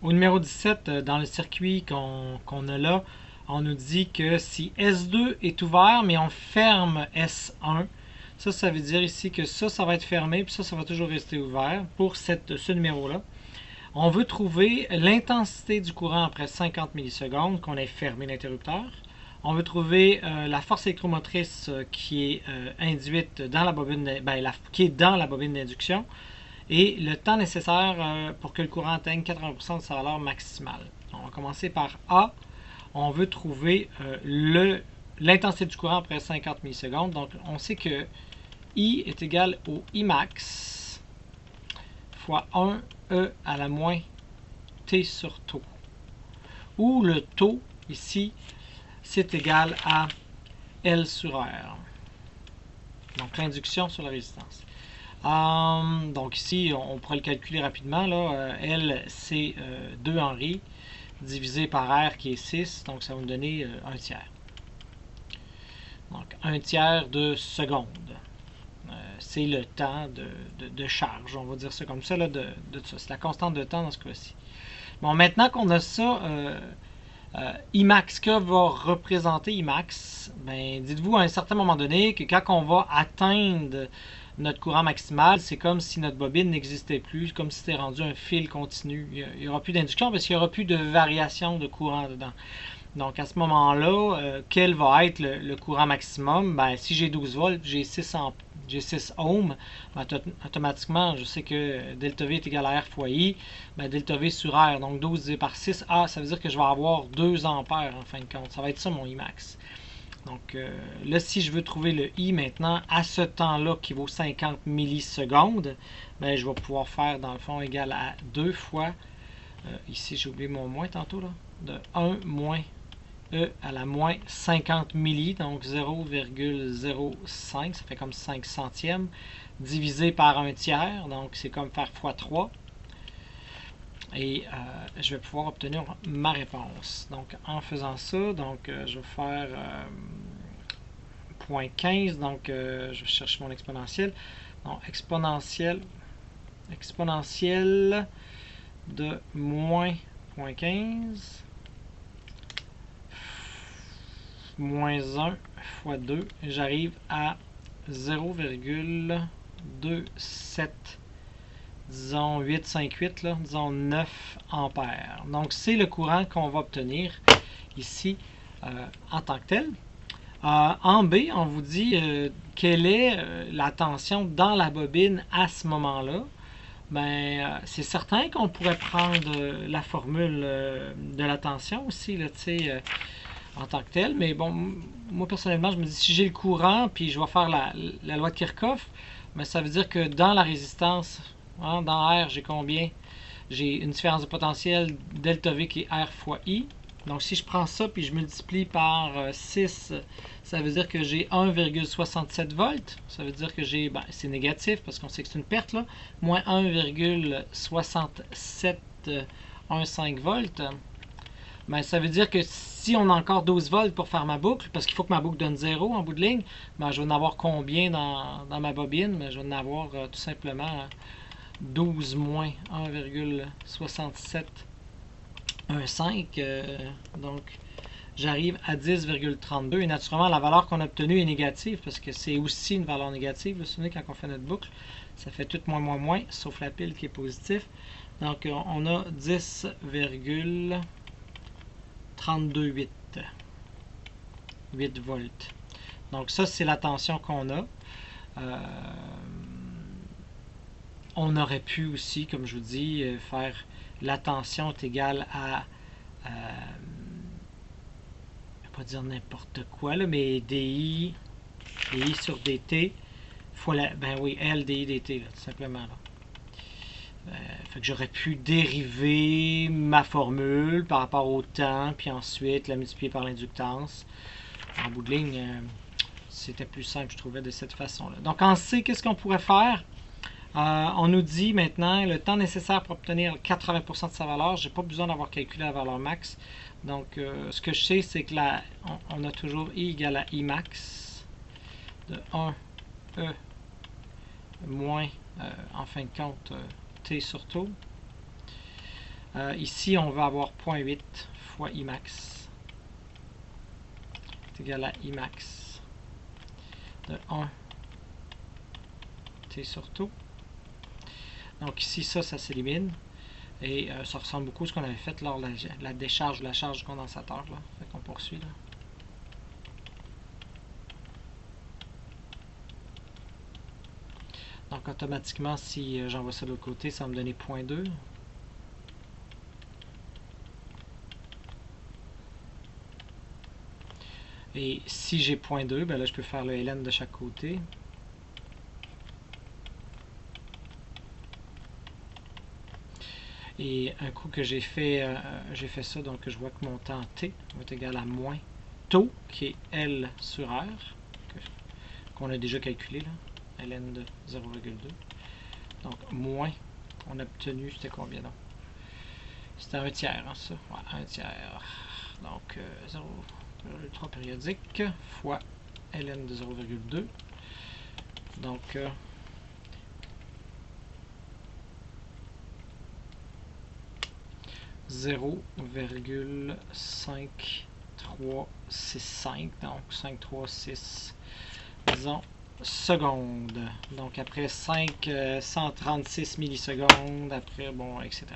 Au numéro 17, dans le circuit qu'on a là, on nous dit que si S2 est ouvert, mais on ferme S1, ça veut dire ici que ça va être fermé, puis ça va toujours rester ouvert pour ce numéro-là. On veut trouver l'intensité du courant après 50 millisecondes, qu'on ait fermé l'interrupteur. On veut trouver la force électromotrice qui est induite dans la bobine, qui est dans la bobine d'induction, et le temps nécessaire pour que le courant atteigne 80% de sa valeur maximale. On va commencer par A. On veut trouver l'intensité du courant après 50 millisecondes. Donc, on sait que I est égal au Imax fois 1E à la moins T sur taux. Où le taux, ici, c'est égal à L sur R. Donc, l'induction sur la résistance. Donc ici, on pourrait le calculer rapidement. Là. L, c'est 2 Henry divisé par R qui est 6. Donc ça va nous donner 1 tiers. Donc 1 tiers de seconde. C'est le temps de charge. On va dire ça comme ça. Là, ça. C'est la constante de temps dans ce cas-ci. Bon, maintenant qu'on a ça, Imax, que va représenter Imax? Ben, dites-vous à un certain moment donné que quand on va atteindre notre courant maximal, c'est comme si notre bobine n'existait plus, comme si c'était rendu un fil continu. Il n'y aura plus d'induction parce qu'il n'y aura plus de variation de courant dedans. Donc à ce moment-là, quel va être le courant maximum? Ben, si j'ai 12 volts, j'ai 6 ohms, ben, automatiquement, je sais que delta V est égal à R fois I, ben, delta V sur R, donc 12 divisé par 6, ça veut dire que je vais avoir 2 ampères en fin de compte. Ça va être ça mon Imax. Donc là, si je veux trouver le I maintenant, à ce temps-là qui vaut 50 millisecondes, ben, je vais pouvoir faire dans le fond égal à 2 fois, ici j'ai oublié mon moins tantôt, là, de 1 moins E à la moins 50 milli, donc 0,05, ça fait comme 5 centièmes, divisé par 1 tiers, donc c'est comme faire fois 3. Et je vais pouvoir obtenir ma réponse. Donc en faisant ça, donc je vais faire 0,15, donc je cherche mon exponentiel. Donc exponentiel de moins 0,15 moins 1 fois 2, j'arrive à 0,27, disons 858, là, disons 9 ampères. Donc c'est le courant qu'on va obtenir ici en tant que tel. En B, on vous dit quelle est la tension dans la bobine à ce moment-là. Ben, c'est certain qu'on pourrait prendre la formule de la tension aussi, là, en tant que tel. Mais bon, moi personnellement, je me dis, si j'ai le courant, puis je vais faire la loi de Kirchhoff, ben, ça veut dire que dans la résistance, hein, dans R, j'ai combien? J'ai une différence de potentiel delta V qui est R fois I. Donc si je prends ça puis je multiplie par 6, ça veut dire que j'ai 1,67 volts. Ça veut dire que j'ai, ben, c'est négatif parce qu'on sait que c'est une perte là, moins 1,6715 volts. Ben, ça veut dire que si on a encore 12 volts pour faire ma boucle, parce qu'il faut que ma boucle donne 0 en bout de ligne, ben, je vais en avoir combien dans ma bobine? Ben, je vais en avoir tout simplement 12 moins 1,6715. Donc, j'arrive à 10,32. Et naturellement, la valeur qu'on a obtenue est négative parce que c'est aussi une valeur négative. Vous vous souvenez, quand on fait notre boucle, ça fait tout moins, moins, moins, sauf la pile qui est positif. Donc, on a 10,328 8 volts. Donc, ça, c'est la tension qu'on a. On aurait pu aussi, comme je vous dis, faire la tension est égale à je ne vais pas dire n'importe quoi, là, mais DI sur DT fois la, ben oui, L DI DT, là, tout simplement. Là. Fait que j'aurais pu dériver ma formule par rapport au temps, puis ensuite la multiplier par l'inductance. En bout de ligne, c'était plus simple, je trouvais, de cette façon-là. Donc en C, qu'est-ce qu'on pourrait faire? On nous dit maintenant le temps nécessaire pour obtenir 80% de sa valeur. Je n'ai pas besoin d'avoir calculé la valeur max. Donc, ce que je sais, c'est que là, on a toujours I égale à I max de 1 E moins, en fin de compte, T sur taux. Ici, on va avoir 0.8 fois Imax. C'est égal à Imax de 1 T sur taux. Donc ici, ça s'élimine. Et ça ressemble beaucoup à ce qu'on avait fait lors de la décharge de la charge du condensateur. Là. Fait qu'on poursuit. Là. Donc automatiquement, si j'envoie ça de l'autre côté, ça va me donner 0.2. Et si j'ai 0.2, ben là je peux faire le ln de chaque côté. Et un coup que j'ai fait ça, donc je vois que mon temps t va être égal à moins taux, qui est L sur R, qu'on a déjà calculé, là, ln de 0,2. Donc moins, on a obtenu, c'était combien donc? C'était 1 tiers, hein, ça? Ouais, 1 tiers. Donc 0,3 périodique fois ln de 0,2. Donc 0,5365, donc 5366, disons, secondes. Donc après 536 millisecondes, après, bon, etc.